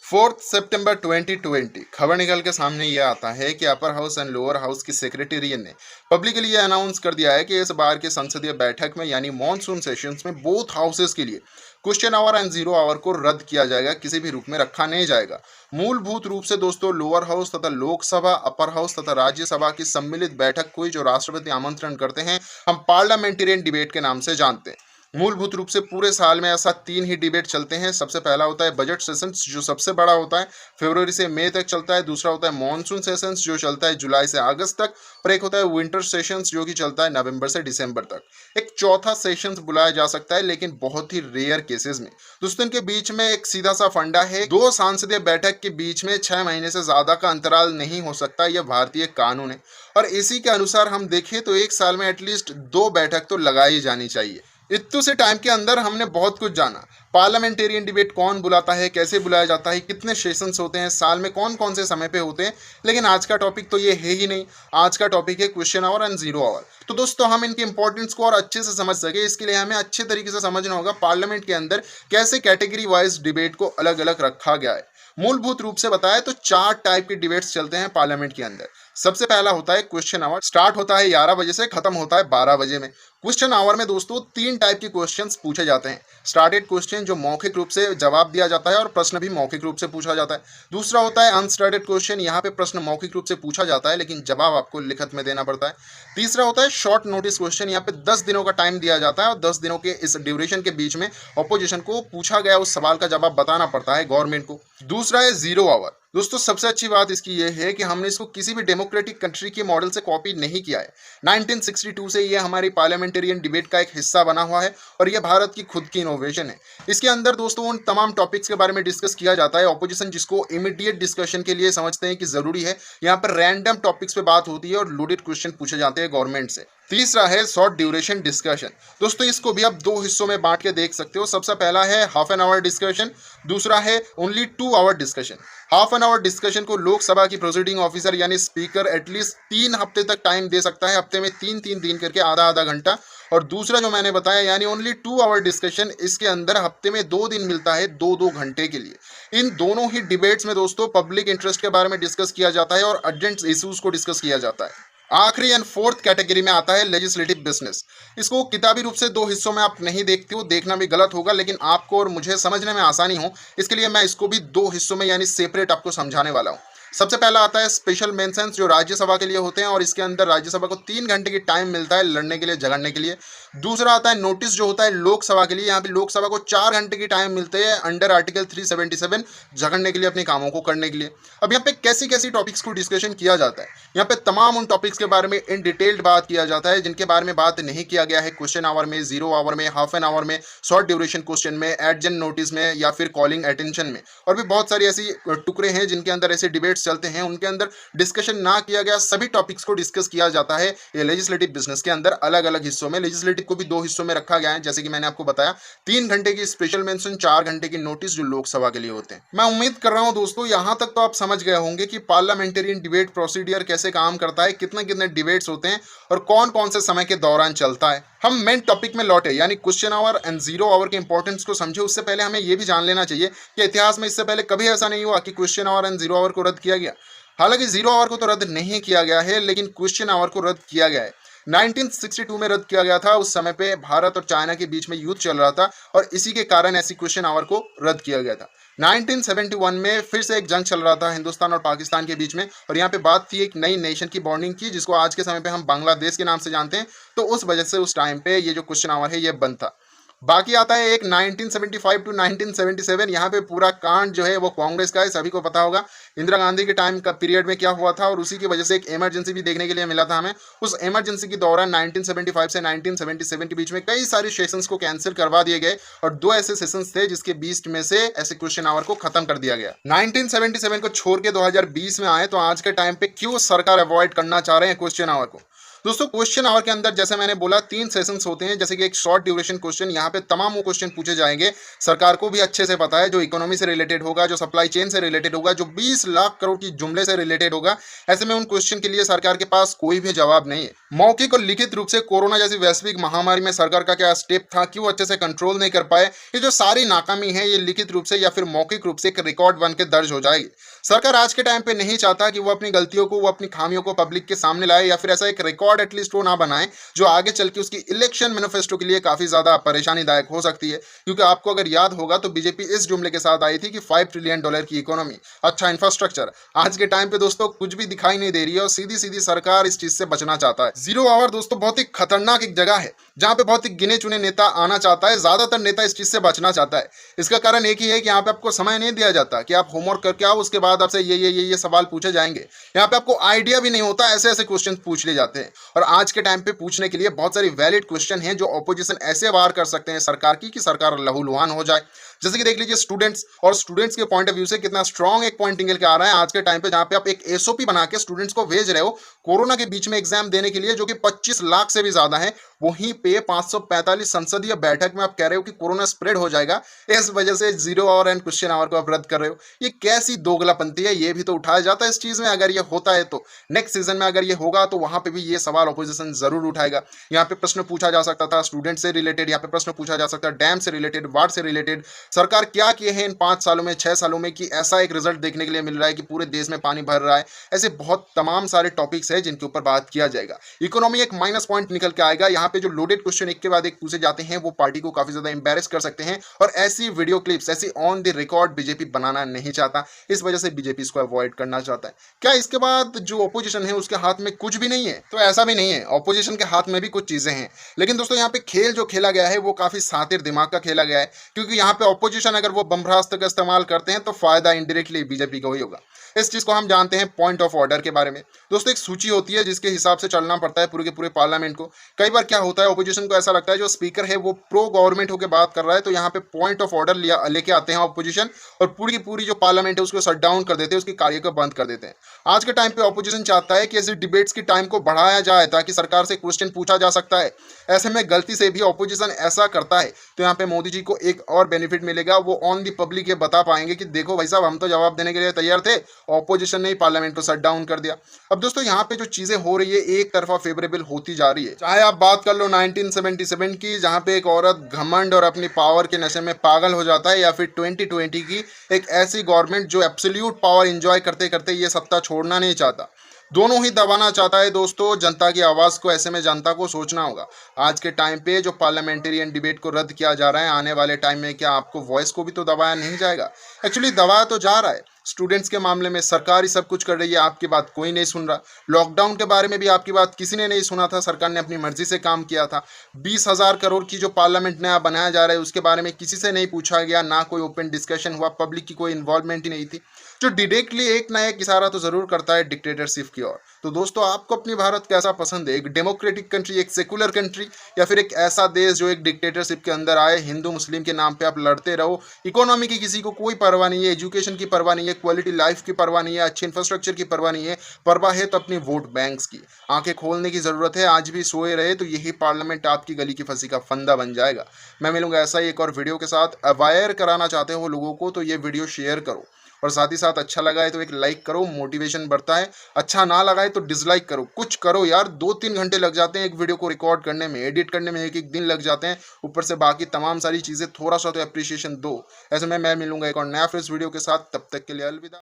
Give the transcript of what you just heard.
4 सितंबर 2020 खबर निकल के सामने ये आता है कि upper house and lower house की सेक्रेटेरियन ने पब्लिकली ये अनाउंस कर दिया है कि इस बार के संसदीय बैठक में यानी मॉनसून सेशंस में बोथ हाउसेस के लिए question our and zero hour को रद्द किया जाएगा, किसी भी रूप में रखा नहीं जाएगा। मूलभूत रूप से दोस्तों लोअर हाउस तथा लोकसभा, अपर हाउस तथा राज्यसभा की सम्मिलित बैठक को जो राष्ट्रपति आमंत्रण करते हैं हम पार्लियामेंटेरियन डिबेट के नाम से जानते हैं। मूलभूत रूप से पूरे साल में ऐसा 3 ही डिबेट चलते हैं। सबसे पहला होता है बजट सेशंस जो सबसे बड़ा होता है, फरवरी से मई तक चलता है। दूसरा होता है मॉनसून सेशंस जो चलता है जुलाई से अगस्त तक, और एक होता है विंटर सेशंस जो कि चलता है नवंबर से दिसंबर तक। एक चौथा सेशंस बुलाया जा सकता है लेकिन बहुत ही रेयर केसेस में। दोस्तों इनके बीच में एक सीधा सा फंडा है, 2 सांसदीय बैठक के बीच में 6 महीने से ज्यादा का अंतराल नहीं हो सकता, यह भारतीय कानून है। और इसी के अनुसार हम देखें तो एक साल में एटलीस्ट 2 बैठक तो लगाई जानी चाहिए। इतने से टाइम के अंदर हमने बहुत कुछ जाना। पार्लियामेंटेरियन डिबेट कौन बुलाता है, कैसे बुलाया जाता है, कितने सेशंस होते हैं, साल में कौन कौन से समय पे होते हैं, लेकिन आज का टॉपिक तो ये है ही नहीं। आज का टॉपिक है question our and zero hour. तो दोस्तों हम इनकी इंपॉर्टेंस को और अच्छे से समझ सके इसके लिए हमें अच्छे तरीके से समझना होगा पार्लियामेंट के अंदर कैसे कैटेगरी वाइज डिबेट को अलग अलग रखा गया है। मूलभूत रूप से बताया तो 4 टाइप के डिबेट्स चलते हैं पार्लियामेंट के अंदर। सबसे पहला होता है क्वेश्चन आवर, स्टार्ट होता है 11 बजे से, खत्म होता है 12 बजे में। क्वेश्चन आवर में दोस्तों 3 टाइप के क्वेश्चंस पूछे जाते हैं। स्टार्टेड क्वेश्चन जो मौखिक रूप से जवाब दिया जाता है और प्रश्न भी मौखिक रूप से पूछा जाता है। दूसरा होता है अनस्टार्टेड क्वेश्चन, यहाँ पे प्रश्न मौखिक रूप से पूछा जाता है लेकिन जवाब आपको लिखित में देना पड़ता है। तीसरा होता है शॉर्ट नोटिस क्वेश्चन, यहाँ पे 10 दिनों का टाइम दिया जाता है और 10 दिनों के इस ड्यूरेशन के बीच में ऑपोजिशन को पूछा गया उस सवाल का जवाब बताना पड़ता है गवर्नमेंट को। दूसरा है जीरो आवर। दोस्तों सबसे अच्छी बात इसकी ये है कि हमने इसको किसी भी डेमोक्रेटिक कंट्री के मॉडल से कॉपी नहीं किया है। 1962 से ये हमारी पार्लियामेंटेरियन डिबेट का एक हिस्सा बना हुआ है और ये भारत की खुद की इनोवेशन है। इसके अंदर दोस्तों उन तमाम टॉपिक्स के बारे में डिस्कस किया जाता है ऑपोजिशन जिसको इमीडिएट डिस्कशन के लिए समझते हैं कि जरूरी है। यहाँ पर रैंडम टॉपिक्स पे बात होती है और लोडेड क्वेश्चन पूछे जाते हैं गवर्नमेंट से। तीसरा है शॉर्ट ड्यूरेशन डिस्कशन। दोस्तों इसको भी आप 2 हिस्सों में बांट के देख सकते हो। सबसे पहला है हाफ एन आवर डिस्कशन, दूसरा है only 2 hour discussion. Half an hour discussion को लोकसभा की प्रोसीडिंग ऑफिसर यानी स्पीकर एटलीस्ट 3 हफ्ते तक टाइम दे सकता है, हफ्ते में 3-3 दिन करके आधा आधा घंटा। और दूसरा जो मैंने बताया यानी ओनली 2 आवर डिस्कशन, इसके अंदर हफ्ते में 2 दिन मिलता है 2-2 घंटे के लिए। इन दोनों ही डिबेट्स में दोस्तों पब्लिक इंटरेस्ट के बारे में डिस्कस किया जाता है और अर्जेंट इश्यूज को डिस्कस किया जाता है। आखिरी एंड फोर्थ कैटेगरी में आता है लेजिस्लेटिव बिजनेस। इसको किताबी रूप से 2 हिस्सों में आप नहीं देखते हो, देखना भी गलत होगा, लेकिन आपको और मुझे समझने में आसानी हो इसके लिए मैं इसको भी 2 हिस्सों में यानी सेपरेट आपको समझाने वाला हूँ। सबसे पहला आता है स्पेशल मेंशंस जो राज्यसभा के लिए होते हैं और इसके अंदर राज्यसभा को 3 घंटे की टाइम मिलता है लड़ने के लिए, झगड़ने के लिए। दूसरा आता है नोटिस जो होता है लोकसभा के लिए, यहाँ पे लोकसभा को 4 घंटे की टाइम मिलते हैं अंडर आर्टिकल 377 झगड़ने के लिए, अपने कामों को करने के लिए। अब यहाँ पे कैसी कैसी टॉपिक्स को डिस्कशन किया जाता है, यहाँ पे तमाम उन टॉपिक्स के बारे में इन डिटेल्ड बात किया जाता है जिनके बारे में बात नहीं किया गया है क्वेश्चन आवर में, जीरो आवर में, हाफ एन आवर में, शॉर्ट ड्यूरेशन क्वेश्चन में, एडजेंट नोटिस में या फिर कॉलिंग अटेंशन में। और भी बहुत सारी ऐसी टुकड़े हैं जिनके अंदर ऐसे डिबेट्स चलते हैं, उनके अंदर डिस्कशन ना किया गया सभी टॉपिक्स को डिस्कस किया जाता है ये लेजिस्लेटिव बिजनेस के अंदर अलग अलग हिस्सों में। लेजिस्लेटिव को भी 2 हिस्सों में रखा गया है जैसे कि मैंने आपको बताया, 3 घंटे की स्पेशल मेंशन, 4 घंटे की नोटिस जो लोकसभा के लिए होते हैं। मैं उम्मीद कर रहा हूं दोस्तों यहां तक तो आप समझ गए होंगे कि पार्लियामेंटेरियन डिबेट प्रोसीडियर कैसे काम करता है, कितने कितने डिबेट्स होते हैं और कौन कौन से समय के दौरान चलता है। हम मेन टॉपिक में लौटे यानी question our and zero hour के इंपॉर्टेंस को समझे। उससे पहले हमें यह भी जान लेना चाहिए कि इतिहास में इससे पहले कभी ऐसा नहीं हुआ कि question our and zero hour को रद्द किया गया। हालांकि जीरो आवर को तो रद्द नहीं किया गया है लेकिन क्वेश्चन आवर को रद्द किया गया है। 1962 में रद्द किया गया था। उस समय पे भारत और चाइना के बीच में युद्ध चल रहा था और इसी के कारण ऐसी क्वेश्चन आवर को रद्द किया गया था। 1971 में फिर से एक जंग चल रहा था हिंदुस्तान और पाकिस्तान के बीच में और यहाँ पे बात थी एक नई नेशन की बॉन्डिंग की जिसको आज के समय पे हम बांग्लादेश के नाम से जानते हैं। तो उस वजह से उस टाइम पे ये जो क्वेश्चन आवर है ये बंद था। बाकी आता है एक 1975 टू 1977, यहाँ पे पूरा कांड जो है वो कांग्रेस का है, सभी को पता होगा इंदिरा गांधी के टाइम का पीरियड में क्या हुआ था और उसी की वजह से एक इमरजेंसी भी देखने के लिए मिला था हमें। उस इमरजेंसी के दौरान 1975 से 1977 के बीच में कई सारे सेशंस को कैंसिल करवा दिए गए और 2 ऐसे सेशंस थे जिसके 20 में से ऐसे क्वेश्चन आवर को खत्म कर दिया गया। 1977 को छोड़ के 2020 में आए तो आज के टाइम पे क्यों सरकार अवॉइड करना चाह रहे हैं क्वेश्चन आवर को। दोस्तों क्वेश्चन आवर के अंदर जैसे मैंने बोला 3 सेशंस होते हैं, जैसे कि एक शॉर्ट ड्यूरेशन क्वेश्चन, यहाँ पे तमाम वो क्वेश्चन पूछे जाएंगे, सरकार को भी अच्छे से पता है, जो इकोनॉमी से रिलेटेड होगा, जो सप्लाई चेन से रिलेटेड होगा, जो 20 लाख करोड़ की जुमले से रिलेटेड होगा। ऐसे में उन क्वेश्चन के लिए सरकार के पास कोई भी जवाब नहीं है। मौखिक और लिखित रूप से कोरोना जैसी वैश्विक महामारी में सरकार का क्या स्टेप था, क्यों अच्छे से कंट्रोल नहीं कर पाए, ये जो सारी नाकामी है ये लिखित रूप से या फिर मौखिक रूप से एक रिकॉर्ड बन के दर्ज हो जाएगी। सरकार आज के टाइम पे नहीं चाहता कि वो अपनी गलतियों को, वो अपनी खामियों को पब्लिक के सामने लाए, या फिर ऐसा एक रिकॉर्ड एटलीस्ट वो ना बनाए जो आगे चल के उसकी इलेक्शन मैनिफेस्टो के लिए काफी ज्यादा परेशानीदायक हो सकती है। क्योंकि आपको अगर याद होगा तो बीजेपी इस जुमले के साथ आई थी कि $5 ट्रिलियन की इकोनॉमी, अच्छा इंफ्रास्ट्रक्चर। आज के टाइम पे दोस्तों कुछ भी दिखाई नहीं दे रही है और सीधी सीधी सरकार इस चीज से बचना चाहता है। जीरो आवर दोस्तों बहुत ही खतरनाक एक जगह है जहां पे बहुत ही गिने चुने नेता आना चाहता है, ज्यादातर नेता इस चीज से बचना चाहता है। इसका कारण एक ही है कि यहाँ पे आपको समय नहीं दिया जाता कि आप होमवर्क करके आओ, उसके बाद आपसे ये सवाल पूछे जाएंगे। यहाँ पे आपको आइडिया भी नहीं होता, ऐसे ऐसे क्वेश्चन पूछ लिए जाते हैं। और आज के टाइम पे पूछने के लिए बहुत सारी वैलिड क्वेश्चन हैं जो ऑपोजिशन ऐसे वार कर सकते हैं सरकार की कि सरकार लहूलुहान हो जाए। जैसे कि देख लीजिए स्टूडेंट्स, और स्टूडेंट्स के पॉइंट ऑफ व्यू से कितना स्ट्रांग एक पॉइंट निकल के आ रहा है आज के टाइम पे, जहां पे आप एक एसओपी बना के स्टूडेंट्स को भेज रहे हो कोरोना के बीच में एग्जाम देने के लिए, जो कि 25 लाख से भी ज्यादा है। वहीं पे 545 संसदीय बैठक में आप कह रहे हो कि कोरोना स्प्रेड हो जाएगा, इस वजह से zero hour and question hour को आप रद्द कर रहे हो। ये कैसी दोगलापंती है, ये भी तो उठाया जाता है इस चीज में। अगर ये होता है तो नेक्स्ट सीजन में अगर ये होगा तो वहां पे भी ये सवाल ऑपोजिशन जरूर उठाएगा। यहाँ पे प्रश्न पूछा जा सकता था स्टूडेंट से रिलेटेड, यहाँ पे प्रश्न पूछा जा सकता है डैम से रिलेटेड, बाढ़ से रिलेटेड, सरकार क्या किए हैं इन 5 सालों में, 6 सालों में कि ऐसा एक रिजल्ट देखने के लिए मिल रहा है कि पूरे देश में पानी भर रहा है। ऐसे बहुत तमाम सारे टॉपिक्स है जिनके ऊपर बात किया जाएगा। इकोनॉमी एक माइनस पॉइंट निकल के आएगा। यहाँ पे जो लोडेड क्वेश्चन एक के बाद एक पूछे जाते हैं वो पार्टी को काफी ज्यादा एम्बैरेस कर सकते हैं, और ऐसी वीडियो क्लिप्स, ऐसी ऑन द रिकॉर्ड बीजेपी बनाना नहीं चाहता। इस वजह से बीजेपी इसको अवॉइड करना चाहता है। क्या इसके बाद जो ऑपोजिशन है उसके हाथ में कुछ भी नहीं है? तो ऐसा भी नहीं है, ऑपोजिशन के हाथ में भी कुछ चीजें हैं। लेकिन दोस्तों यहाँ पे खेल जो खेला गया है वो काफी शातिर दिमाग का खेला गया है, क्योंकि यहाँ पे ऑपोजिशन अगर वो बम्ब्रास्त्र का इस्तेमाल करते हैं तो फायदा इनडायरेक्टली बीजेपी को ही होगा। इस चीज को हम जानते हैं पॉइंट ऑफ ऑर्डर के बारे में। दोस्तों एक सूची होती है जिसके हिसाब से चलना पड़ता है पूरे के पूरे पार्लियामेंट को। कई बार क्या होता है, ऑपोजिशन को ऐसा लगता है जो स्पीकर है वो प्रो गवर्नमेंट होकर बात कर रहा है, तो यहाँ पे पॉइंट ऑफ ऑर्डर लेके आते हैं ऑपोजिशन, और पूरी की पूरी जो पार्लियामेंट है उसको शट डाउन कर देते हैं, उसकी कार्य को बंद कर देते हैं। आज के टाइम पे ऑपोजिशन चाहता है कि ऐसी डिबेट्स की टाइम को बढ़ाया जाए ताकि सरकार से क्वेश्चन पूछा जा सकता है। ऐसे में गलती से भी ऑपोजिशन ऐसा करता है तो यहाँ पे मोदी जी को एक और बेनिफिट मिलेगा, वो ऑन दी पब्लिक ये बता पाएंगे कि देखो भाई साहब हम तो जवाब देने के लिए तैयार थे, ऑपोजिशन ने पार्लियामेंट को शट डाउन कर दिया। अब दोस्तों यहाँ पे जो चीजें हो रही है एक तरफा फेवरेबल होती जा रही है। चाहे आप बात कर लो 1977 की, जहां पे एक औरत घमंड और अपनी पावर के नशे में पागल हो जाता है, या फिर 2020 की एक ऐसी गवर्नमेंट जो एब्सोल्यूट पावर एंजॉय करते करते ये सत्ता छोड़ना नहीं चाहता, दोनों ही दबाना चाहता है। दोस्तों जनता की आवाज़ को, ऐसे में जनता को सोचना होगा। आज के टाइम पे जो पार्लियामेंटेरियन डिबेट को रद्द किया जा रहा है, आने वाले टाइम में क्या आपको वॉइस को भी तो दबाया नहीं जाएगा? एक्चुअली दबाया तो जा रहा है। स्टूडेंट्स के मामले में सरकार ही सब कुछ कर रही है, आपकी बात कोई नहीं सुन रहा। लॉकडाउन के बारे में भी आपकी बात किसी ने नहीं सुना था, सरकार ने अपनी मर्जी से काम किया था। 20,000 करोड़ की जो पार्लियामेंट नया बनाया जा रहा है उसके बारे में किसी से नहीं पूछा गया, ना कोई ओपन डिस्कशन हुआ, पब्लिक की कोई इन्वॉल्वमेंट ही नहीं थी। जो डायरेक्टली एक ना एक इशारा तो जरूर करता है डिक्टेटरशिप की ओर। तो दोस्तों आपको अपनी भारत कैसा पसंद है? एक डेमोक्रेटिक कंट्री, एक सेकुलर कंट्री, या फिर एक ऐसा देश जो एक डिक्टेटरशिप के अंदर आए, हिंदू मुस्लिम के नाम पे आप लड़ते रहो, इकोनॉमी की किसी को कोई परवाह नहीं है, एजुकेशन की परवाह नहीं है, क्वालिटी लाइफ की परवाह नहीं है, अच्छे इंफ्रास्ट्रक्चर की परवाह नहीं है, परवाह है तो अपनी वोट बैंक्स की। आंखें खोलने की जरूरत है, आज भी सोए रहे तो यही पार्लियामेंट आपकी गली की फंसी का फंदा बन जाएगा। मैं मिलूंगा ऐसा ही एक और वीडियो के साथ। अवेयर कराना चाहते हो लोगों को तो ये वीडियो शेयर करो, और साथ ही साथ अच्छा लगा है तो एक लाइक करो, मोटिवेशन बढ़ता है। अच्छा ना लगा है तो डिसलाइक करो, कुछ करो यार। 2-3 घंटे लग जाते हैं एक वीडियो को रिकॉर्ड करने में, एडिट करने में 1-1 दिन लग जाते हैं, ऊपर से बाकी तमाम सारी चीज़ें। थोड़ा सा तो अप्रिशिएशन दो। ऐसे में मैं मिलूंगा एक और नया फ्रेश वीडियो के साथ, तब तक के लिए अलविदा।